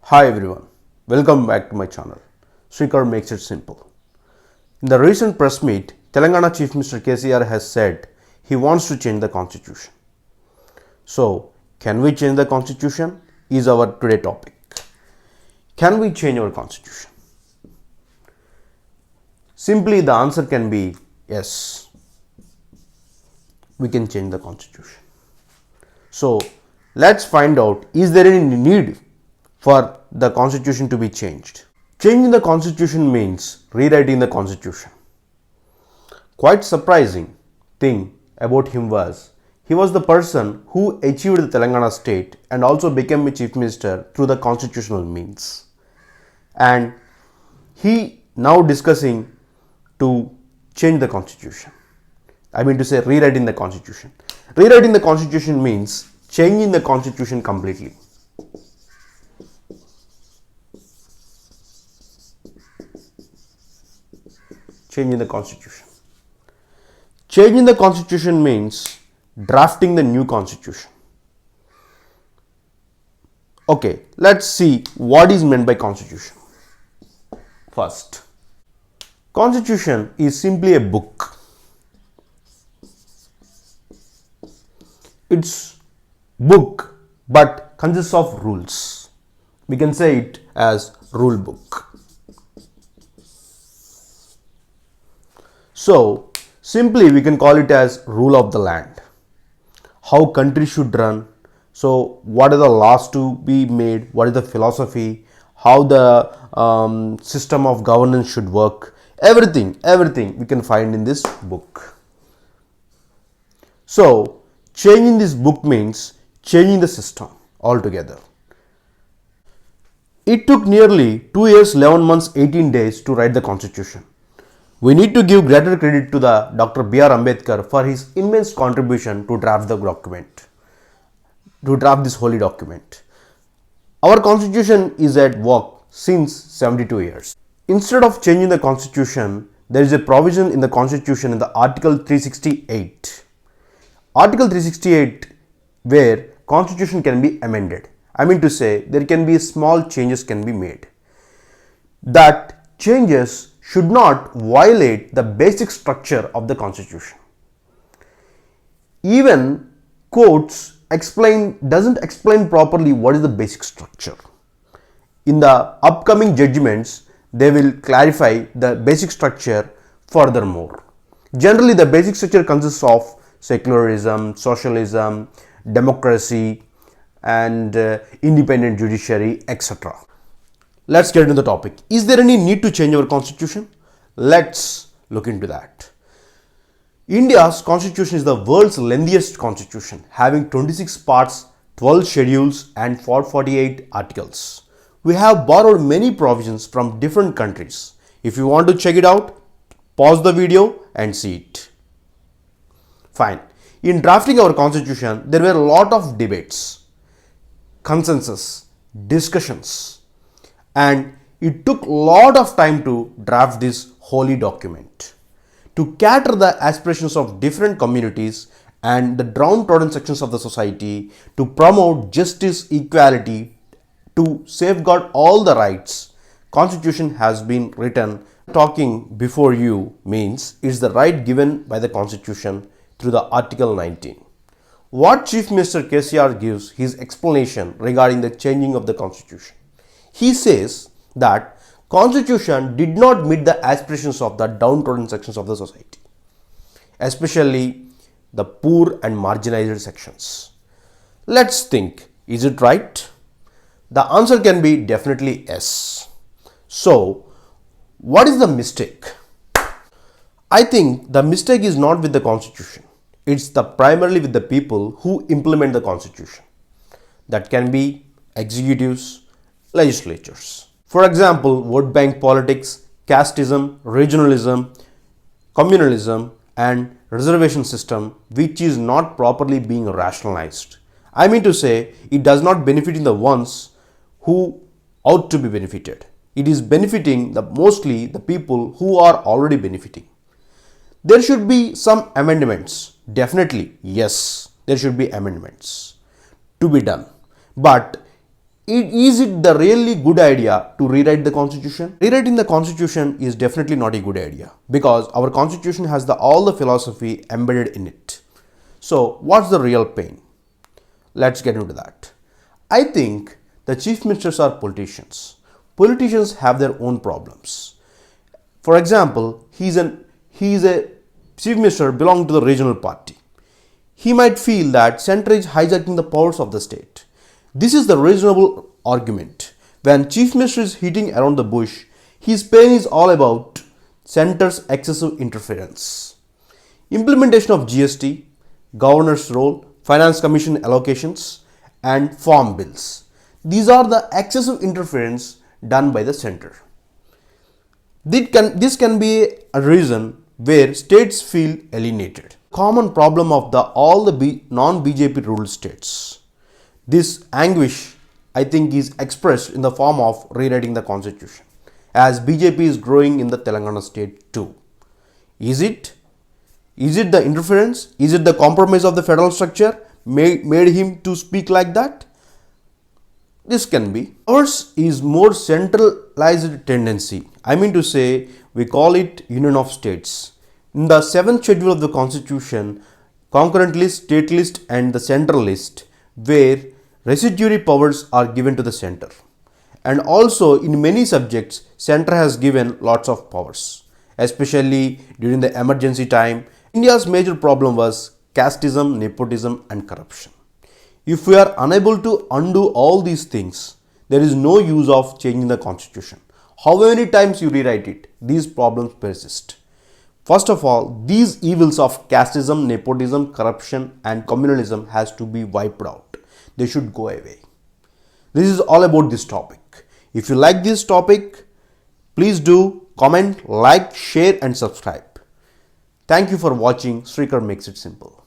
Hi everyone, welcome back to my channel. Srikar makes it simple. In the recent press meet, Telangana Chief Minister KCR has said he wants to change the constitution. So, can we change the constitution? Is our today topic. Can we change our constitution? Simply the answer can be yes. We can change the constitution. So, let's find out, is there any need for the constitution to be changed? Changing the constitution means rewriting the constitution. Quite surprising thing about him was, he was the person who achieved the Telangana state and also became a chief minister through the constitutional means. And he now discussing to change the constitution. I mean to say rewriting the constitution. Rewriting the constitution means changing the constitution completely. Changing the constitution. Changing the constitution means drafting the new constitution. Okay, let's see what is meant by constitution. First, constitution is simply a book. It's book but consists of rules. We can say it as rule book. So, simply we can call it as rule of the land. How country should run. So, what are the laws to be made? What is the philosophy? How the system of governance should work. Everything we can find in this book. So, changing this book means changing the system altogether. It took nearly 2 years, 11 months, 18 days to write the constitution. We need to give greater credit to the Dr. B.R. Ambedkar for his immense contribution to draft the document, to draft this holy document. Our constitution is at work since 72 years. Instead of changing the constitution, there is a provision in the constitution in the Article 368. Article 368 where constitution can be amended. I mean to say there can be small changes can be made. That changes should not violate the basic structure of the constitution. Even courts doesn't explain properly what is the basic structure. In the upcoming judgments, they will clarify the basic structure furthermore. Generally, the basic structure consists of secularism, socialism, democracy, and independent judiciary, etc. Let's get into the topic. Is there any need to change our constitution? Let's look into that. India's constitution is the world's lengthiest constitution, having 26 parts, 12 schedules, and 448 articles. We have borrowed many provisions from different countries. If you want to check it out, pause the video and see it. Fine. In drafting our constitution, there were a lot of debates, consensus, discussions, and it took a lot of time to draft this holy document. To cater the aspirations of different communities and the downtrodden sections of the society, to promote justice, equality, to safeguard all the rights, Constitution has been written. Talking before you means it's the right given by the Constitution through the Article 19. What Chief Minister KCR gives his explanation regarding the changing of the Constitution. He says that Constitution did not meet the aspirations of the downtrodden sections of the society, especially the poor and marginalized sections. Let's think, is it right? The answer can be definitely yes. So, what is the mistake? I think the mistake is not with the Constitution. It's primarily with the people who implement the Constitution. That can be executives, legislatures. For example, vote bank politics, casteism, regionalism, communalism, and reservation system, which is not properly being rationalized. I mean to say, it does not benefit the ones who ought to be benefited. It is benefiting mostly the people who are already benefiting. There should be some amendments. Definitely, yes, there should be amendments to be done. But Is it the really good idea to rewrite the constitution? Rewriting the constitution is definitely not a good idea because our constitution has all the philosophy embedded in it. So what's the real pain? Let's get into that. I think the chief ministers are politicians. Politicians have their own problems. For example, he is a chief minister belonging to the regional party. He might feel that center is hijacking the powers of the state. This is the reasonable argument. When chief minister is hitting around the bush, his pain is all about center's excessive interference. Implementation of GST, governor's role, finance commission allocations, and farm bills. These are the excessive interference done by the center. This can be a reason where states feel alienated. Common problem of all the non-BJP ruled states. This anguish, I think, is expressed in the form of rewriting the constitution, as BJP is growing in the Telangana state too. Is it the interference? Is it the compromise of the federal structure made him to speak like that? This can be. Ours is more centralized tendency. I mean to say, we call it Union of States. In the 7th schedule of the Constitution, concurrent list, state list and the central list, where residuary powers are given to the center. And also in many subjects, center has given lots of powers, especially during the emergency time. India's major problem was casteism, nepotism and corruption. If we are unable to undo all these things, there is no use of changing the constitution. However many times you rewrite it, these problems persist. First of all, these evils of casteism, nepotism, corruption and communalism has to be wiped out. They should go away. This is all about this topic. If you like this topic, please do comment, like, share and subscribe. Thank you for watching. Srikar Makes It Simple.